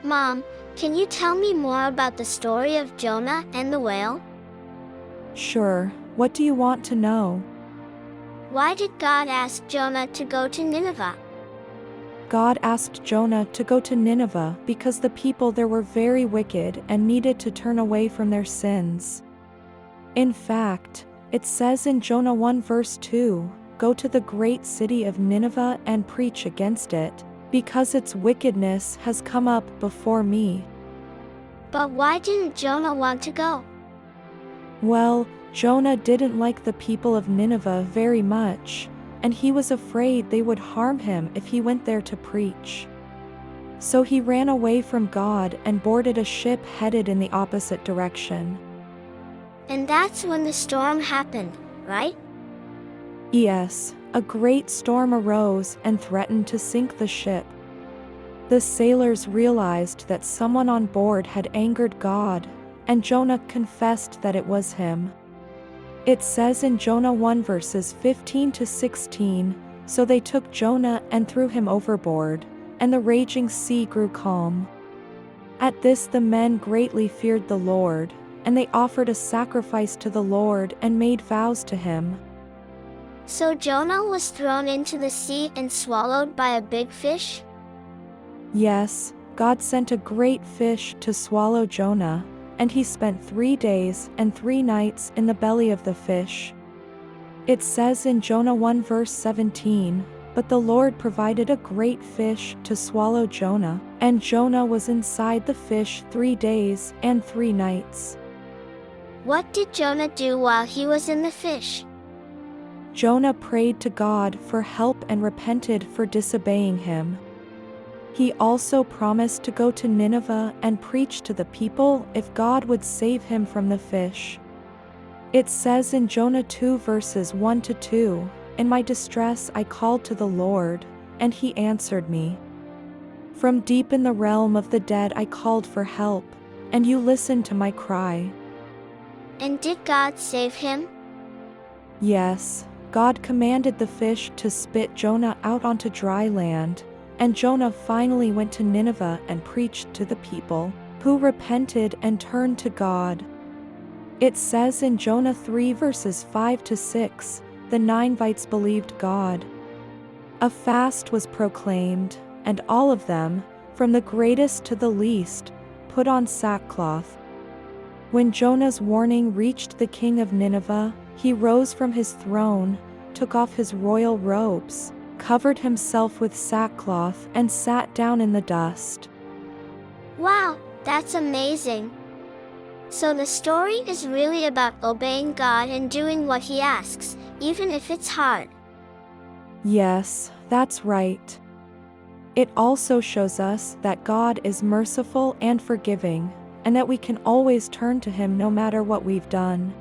Mom, can you tell me more about the story of Jonah and the whale? Sure, what do you want to know? Why did God ask Jonah to go to Nineveh? God asked Jonah to go to Nineveh because the people there were very wicked and needed to turn away from their sins. In fact, it says in Jonah 1 verse 2, "Go to the great city of Nineveh and preach against it, because its wickedness has come up before me." But why didn't Jonah want to go? Well, Jonah didn't like the people of Nineveh very much, and he was afraid they would harm him if he went there to preach. So he ran away from God and boarded a ship headed in the opposite direction. And that's when the storm happened, right? Yes, a great storm arose and threatened to sink the ship. The sailors realized that someone on board had angered God, and Jonah confessed that it was him. It says in Jonah 1 verses 15 to 16, "So they took Jonah and threw him overboard, and the raging sea grew calm. At this the men greatly feared the Lord, and they offered a sacrifice to the Lord and made vows to him." So Jonah was thrown into the sea and swallowed by a big fish? Yes, God sent a great fish to swallow Jonah, and he spent 3 days and 3 nights in the belly of the fish. It says in Jonah 1 verse 17, "But the Lord provided a great fish to swallow Jonah, and Jonah was inside the fish 3 days and 3 nights." What did Jonah do while he was in the fish? Jonah prayed to God for help and repented for disobeying him. He also promised to go to Nineveh and preach to the people if God would save him from the fish. It says in Jonah 2 verses 1 to 2, "In my distress I called to the Lord, and he answered me. From deep in the realm of the dead I called for help, and you listened to my cry." And did God save him? Yes, God commanded the fish to spit Jonah out onto dry land, and Jonah finally went to Nineveh and preached to the people, who repented and turned to God. It says in Jonah 3 verses 5 to 6, "The Ninevites believed God. A fast was proclaimed, and all of them, from the greatest to the least, put on sackcloth." When Jonah's warning reached the king of Nineveh, he rose from his throne, took off his royal robes, covered himself with sackcloth, and sat down in the dust. Wow, that's amazing. So the story is really about obeying God and doing what he asks, even if it's hard. Yes, that's right. It also shows us that God is merciful and forgiving, and that we can always turn to him no matter what we've done.